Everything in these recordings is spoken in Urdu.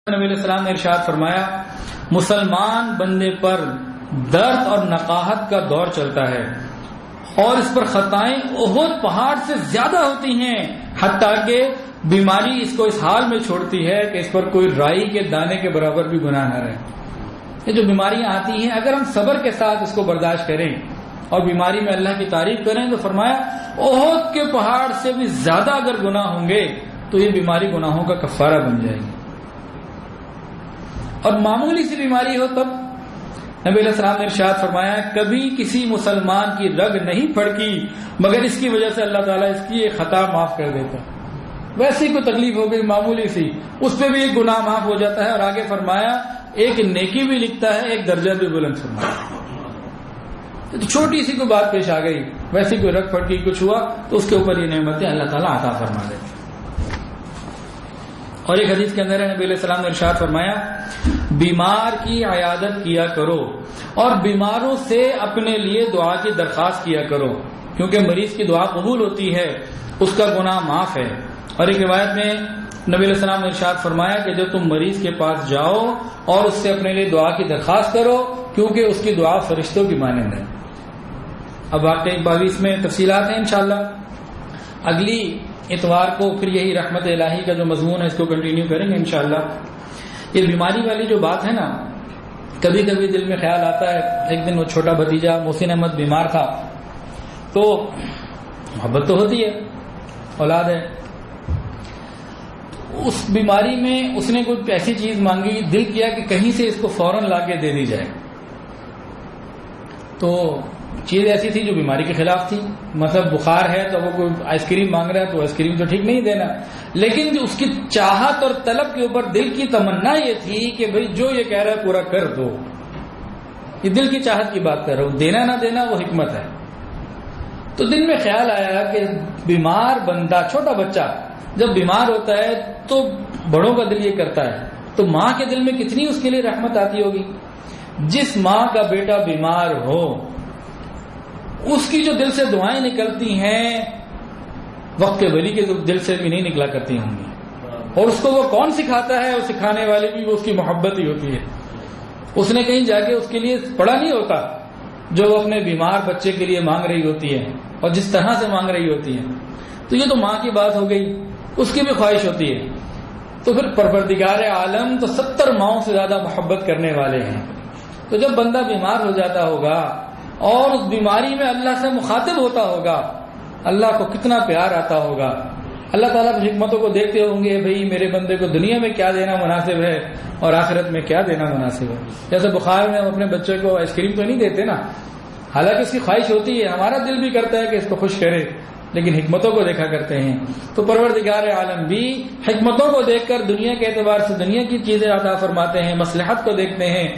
نبی علیہ السلام نے ارشاد فرمایا مسلمان بندے پر درد اور نقاہت کا دور چلتا ہے اور اس پر خطائیں احد پہاڑ سے زیادہ ہوتی ہیں، حتیٰ کہ بیماری اس کو اس حال میں چھوڑتی ہے کہ اس پر کوئی رائی کے دانے کے برابر بھی گناہ نہ رہے۔ یہ جو بیماریاں آتی ہیں اگر ہم صبر کے ساتھ اس کو برداشت کریں اور بیماری میں اللہ کی تعریف کریں تو فرمایا احد کے پہاڑ سے بھی زیادہ اگر گناہ ہوں گے تو یہ بیماری گناہوں کا کفارہ بن جائے گی۔ اور معمولی سی بیماری ہو تب نبی علیہ السلام نے ارشاد فرمایا کبھی کسی مسلمان کی رگ نہیں پھڑکی مگر اس کی وجہ سے اللہ تعالیٰ اس کی ایک خطا معاف کر دیتا۔ ویسی کوئی تکلیف ہو گئی معمولی سی، اس پہ بھی ایک گناہ معاف ہو جاتا ہے، اور آگے فرمایا ایک نیکی بھی لکھتا ہے، ایک درجہ بھی بلند فرمایا۔ تو چھوٹی سی کوئی بات پیش آ گئی، ویسی کوئی رگ پھڑکی کچھ ہوا تو اس کے اوپر یہ نعمتیں اللہ تعالیٰ عطا فرما دیتے۔ اور ایک حدیث کے اندر نبی علیہ السلام نے ارشاد فرمایا بیمار کی عیادت کیا کرو اور بیماروں سے اپنے لیے دعا کی درخواست کیا کرو، کیونکہ مریض کی دعا قبول ہوتی ہے، اس کا گناہ معاف ہے۔ اور ایک روایت میں نبی علیہ السلام نے ارشاد فرمایا کہ جب تم مریض کے پاس جاؤ اور اس سے اپنے لیے دعا کی درخواست کرو، کیونکہ اس کی دعا فرشتوں کی مانند ہے۔ اب واقعی 22 میں تفصیلات ہیں، انشاءاللہ اگلی اتوار کو پھر یہی رحمت الہی کا جو مضمون ہے اس کو کنٹینیو کریں گے انشاءاللہ۔ یہ بیماری والی جو بات ہے نا، کبھی کبھی دل میں خیال آتا ہے، ایک دن وہ چھوٹا بھتیجا محسن احمد بیمار تھا، تو محبت تو ہوتی ہے، اولاد ہے، اس بیماری میں اس نے کوئی ایسی چیز مانگی، دل کیا کہ کہیں سے اس کو فوراً لا کے دے دی جائے۔ تو چیز ایسی تھی جو بیماری کے خلاف تھی، مطلب بخار ہے تو وہ کوئی آئس کریم مانگ رہا ہے تو آئس کریم تو ٹھیک نہیں دینا، لیکن جو اس کی چاہت اور طلب کے اوپر دل کی تمنا یہ تھی کہ بھئی جو یہ کہہ رہا ہے پورا کر دو، یہ دل کی چاہت کی بات کر رہا ہوں، دینا نہ دینا وہ حکمت ہے۔ تو دل میں خیال آیا کہ بیمار بندہ، چھوٹا بچہ جب بیمار ہوتا ہے تو بڑوں کا دل یہ کرتا ہے، تو ماں کے دل میں کتنی اس کے لیے رحمت آتی ہوگی۔ جس ماں کا بیٹا بیمار ہو اس کی جو دل سے دعائیں نکلتی ہیں وقت کے ولی کے دل سے بھی نہیں نکلا کرتی ہوں گی، اور اس کو وہ کون سکھاتا ہے؟ وہ سکھانے والے بھی وہ اس کی محبت ہی ہوتی ہے۔ اس نے کہیں جا کے اس کے لیے پڑھا نہیں ہوتا جو وہ اپنے بیمار بچے کے لیے مانگ رہی ہوتی ہے اور جس طرح سے مانگ رہی ہوتی ہے۔ تو یہ تو ماں کی بات ہو گئی، اس کی بھی خواہش ہوتی ہے۔ تو پھر پروردگار عالم تو 70 ماؤں سے زیادہ محبت کرنے والے ہیں۔ تو جب بندہ بیمار ہو جاتا ہوگا اور اس بیماری میں اللہ سے مخاطب ہوتا ہوگا، اللہ کو کتنا پیار آتا ہوگا۔ اللہ تعالیٰ کی حکمتوں کو دیکھتے ہوں گے، بھئی میرے بندے کو دنیا میں کیا دینا مناسب ہے اور آخرت میں کیا دینا مناسب ہے۔ جیسے بخار میں ہم اپنے بچے کو آئس کریم تو نہیں دیتے نا، حالانکہ اس کی خواہش ہوتی ہے، ہمارا دل بھی کرتا ہے کہ اس کو خوش کرے، لیکن حکمتوں کو دیکھا کرتے ہیں۔ تو پروردگار عالم بھی حکمتوں کو دیکھ کر دنیا کے اعتبار سے دنیا کی چیزیں عطا فرماتے ہیں، مصلحت کو دیکھتے ہیں،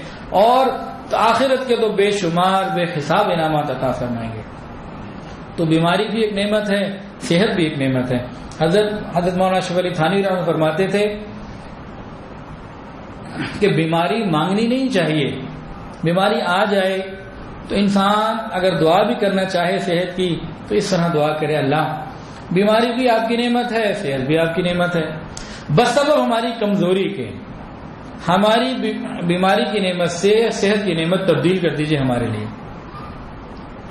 اور آخرت کے تو بے شمار بے حساب انعامات عطا فرمائیں گے۔ تو بیماری بھی ایک نعمت ہے، صحت بھی ایک نعمت ہے۔ حضرت مولانا اشرف علی تھانوی رحمۃ اللہ فرماتے تھے کہ بیماری مانگنی نہیں چاہیے، بیماری آ جائے تو انسان اگر دعا بھی کرنا چاہے صحت کی تو اس طرح دعا کرے، اللہ بیماری بھی آپ کی نعمت ہے، صحت بھی آپ کی نعمت ہے، بس سبب ہماری کمزوری کے، ہماری بیماری کی نعمت سے صحت کی نعمت تبدیل کر دیجئے ہمارے لیے،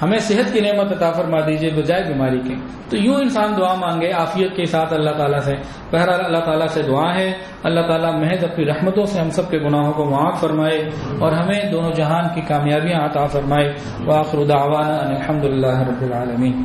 ہمیں صحت کی نعمت عطا فرما دیجئے بجائے بیماری کے۔ تو یوں انسان دعا مانگے عافیت کے ساتھ اللہ تعالیٰ سے۔ بہرحال اللہ تعالیٰ سے دعا ہے اللہ تعالیٰ محض اپنی رحمتوں سے ہم سب کے گناہوں کو معاف فرمائے اور ہمیں دونوں جہان کی کامیابیاں عطا فرمائے۔ وآخر دعوانا ان الحمد للہ رب العالمین۔